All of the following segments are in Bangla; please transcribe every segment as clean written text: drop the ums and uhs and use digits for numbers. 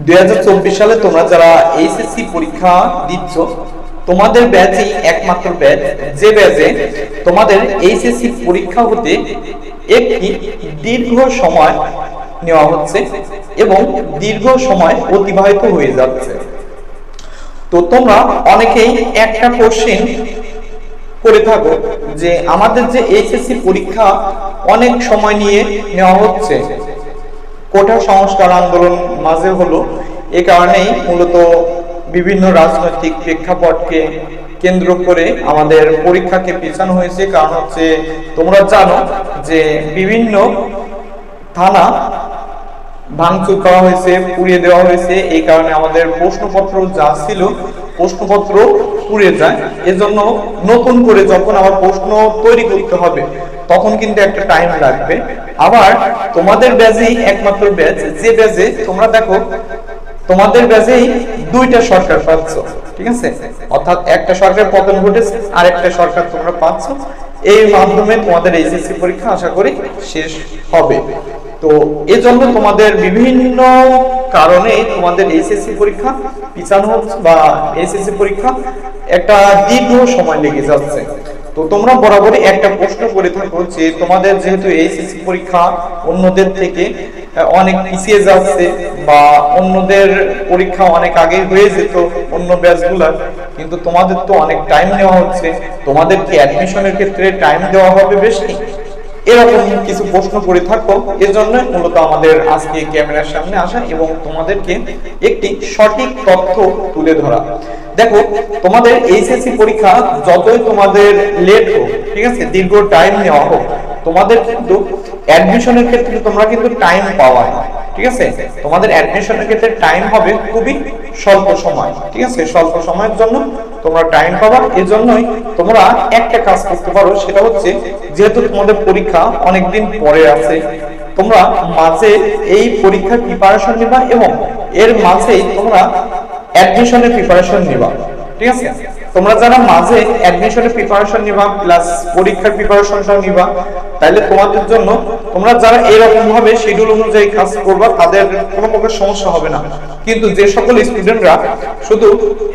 2024 সালে তোমরা যারা এইচএসসি পরীক্ষা দিচ্ছ, তোমাদের ব্যাচই একমাত্র ব্যাচ যে ব্যাচে তোমাদের এইচএসসি পরীক্ষা হতে একটি দীর্ঘ সময় নেওয়া হচ্ছে এবং দীর্ঘ সময় অতিবাহিত হয়ে যাচ্ছে। তো তোমরা অনেকেই একটা কোশ্চেন করে থাকো যে আমাদের যে এইচএসসি পরীক্ষা অনেক সময় নিয়ে নেওয়া হচ্ছে, কোটা সংস্কার আন্দোলন মাঝে হলো, এ কারণেই মূলত বিভিন্ন রাজনৈতিক প্রেক্ষাপটকে কেন্দ্র করে আমাদের পরীক্ষাকে পেছানো হয়েছে। কারণ হচ্ছে তোমরা জানো যে বিভিন্ন থানা ভাঙচুর করা হয়েছে, পুড়িয়ে দেওয়া হয়েছে, এই কারণে আমাদের প্রশ্নপত্র যা ছিল প্রশ্নপত্র পুড়ে যায়। এজন্য নতুন করে যখন আবার প্রশ্ন তৈরি করতে হবে তখন কিন্তু একটা টাইম লাগবে। আবার তোমাদের ব্যাচেই একমাত্র ব্যাচ যে ব্যাচে তোমরা দেখো তোমাদের ব্যাচেই দুইটা সরকার পাচ্ছ, ঠিক আছে, অর্থাৎ একটা সরকার পতন ঘটেছে আর একটা সরকার তোমরা পাচ্ছ। এই মাধ্যমে তোমাদের এইচএসসি পরীক্ষা আশা করি শেষ হবে। তো এজন্য তোমাদের বিভিন্ন কারণে তোমাদের এইচএসসি পরীক্ষা পিছানো হচ্ছে বা এইচএসসি পরীক্ষা একটা দীর্ঘ সময় লেগে যাচ্ছে। তো তোমরা বরাবরই একটা প্রশ্ন করে থাকো যে তোমাদের যেহেতু এইচএসসি পরীক্ষা অন্যদের থেকে অনেক পিছিয়ে যাচ্ছে বা অন্যদের পরীক্ষা অনেক আগে হয়ে যেত অন্য ব্যাচগুলোর, কিন্তু তোমাদের তো অনেক টাইম নেওয়া হচ্ছে, তোমাদের কি অ্যাডমিশনের ক্ষেত্রে টাইম দেওয়া হবে বেশি? এরকম কিছু প্রশ্ন করে থাকো। এজন্য মূলত আমাদের আজকে ক্যামেরার সামনে আসা এবং তোমাদেরকে একটি সঠিক তথ্য তুলে ধরা। দেখো, তোমাদের এইচএসসি পরীক্ষা যতই তোমাদের লেট হোক, ঠিক আছে, দীর্ঘ টাইম নেওয়া হোক, তোমাদের কিন্তু অ্যাডমিশনের ক্ষেত্রে তোমরা কিন্তু টাইম পাওয়া, ঠিক আছে, তোমাদের অ্যাডমিশনের ক্ষেত্রে টাইম হবে খুবই স্বল্প সময়, ঠিক আছে, স্বল্প সময়ের জন্য তোমরা টাইম পাবা। এজন্যই তোমরা একটা কাজ করতে পারো, সেটা হচ্ছে যেহেতু তোমাদের পরীক্ষা অনেকদিন পরে আছে, তোমরা মাঝে এই পরীক্ষার প্রিপারেশন নিবা এবং এর মাঝেই তোমরা অ্যাডমিশনের প্রিপারেশন নিবা, ঠিক আছে। তোমরা যারা মাঝে অ্যাডমিশনের প্রিপারেশন নিবা প্লাস পরীক্ষার প্রিপারেশনটাও নিবা, তাহলে তোমাদের জন্য তোমরা যারা এরকম ভাবে শিডিউল অনুযায়ী কাজ করবা তাদের কোনো প্রকার সমস্যা হবে না। কিন্তু যে সকল স্টুডেন্টরা শুধু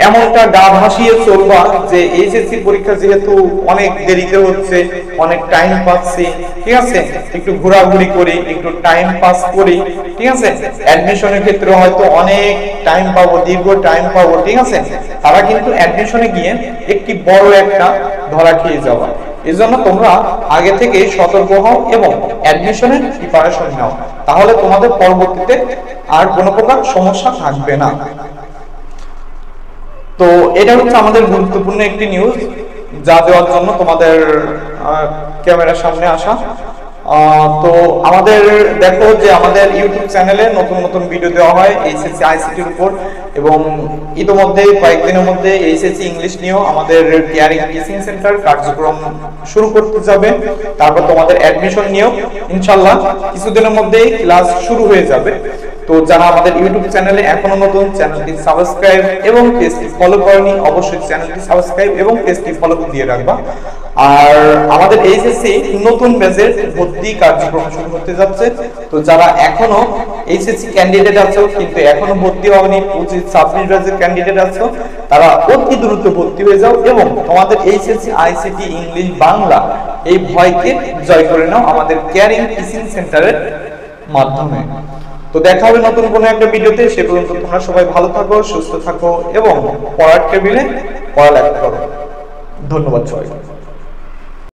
এমনটা গা ভাসিয়ে চলবা যে এইচএসসি পরীক্ষা যেহেতু অনেক দেরিতে হচ্ছে, অনেক টাইম পাচ্ছি, ঠিক আছে, একটু ঘোরাঘুরি করি, একটু টাইম পাস করি, ঠিক আছে, অ্যাডমিশনের ক্ষেত্রে হয়তো অনেক টাইম পাবো, দীর্ঘ টাইম পাবো, ঠিক আছে, তারা কিন্তু অ্যাডমিশনে গিয়ে একটি বড় একটা ধরা খেয়ে যাওয়া। এজন্য তোমরা আগে থেকে সতর্ক হও এবং অ্যাডমিশনের প্রিপারেশন নাও, তাহলে তোমাদের পরবর্তীতে আর কোনো প্রকার সমস্যা থাকবে না। তো এটা হচ্ছে আমাদের গুরুত্বপূর্ণ একটি নিউজ যা দেওয়ার জন্য তোমাদের ক্যামেরার সামনে আসা। তো আমাদের দেখো যে আমাদের ইউটিউব চ্যানেলে নতুন নতুন ভিডিও দেওয়া হয় এইচএসসি আইসিটির উপর, এবং ইতোমধ্যে কয়েকদিনের মধ্যে এইচএসসি ইংলিশ নিয়েও আমাদের কেয়ারিং টিচিং সেন্টার কার্যক্রম শুরু করতে যাবে। তারপর তোমাদের অ্যাডমিশন নিয়েও ইনশাআল্লাহ কিছুদিনের মধ্যেই ক্লাস শুরু হয়ে যাবে। তো যারা আমাদের ইউটিউব চ্যানেলে এখনো নতুন, চ্যানেলটি সাবস্ক্রাইব এবং পেজটি ফলো করনি, অবশ্যই চ্যানেলটি সাবস্ক্রাইব এবং পেজটি ফলো দিয়ে রাখবা। আর আমাদের এইচএসসি নতুন ব্যাচের ভর্তি কার্যক্রম শুরু হতে যাচ্ছে। তো যারা এখনো এইচএসসি ক্যান্ডিডেট আছো কিন্তু এখনো ভর্তি হওনি, 25-26 ব্যাচের ক্যান্ডিডেট আছো, তারা অতি দ্রুত ভর্তি হয়ে যাও এবং তোমাদের এইচএসসি আইসিটি ইংলিশ বাংলা এই ভয়কে জয় করে নাও আমাদের কেয়ারিং টিচিং সেন্টারের মাধ্যমে। তো দেখা হবে নতুন কোনো একটা ভিডিওতে। সে পর্যন্ত তোমরা সবাই ভালো থাকো, সুস্থ থাকো এবং পড়ার টেবিলে পড়ালেখা করো। ধন্যবাদ সবাইকে।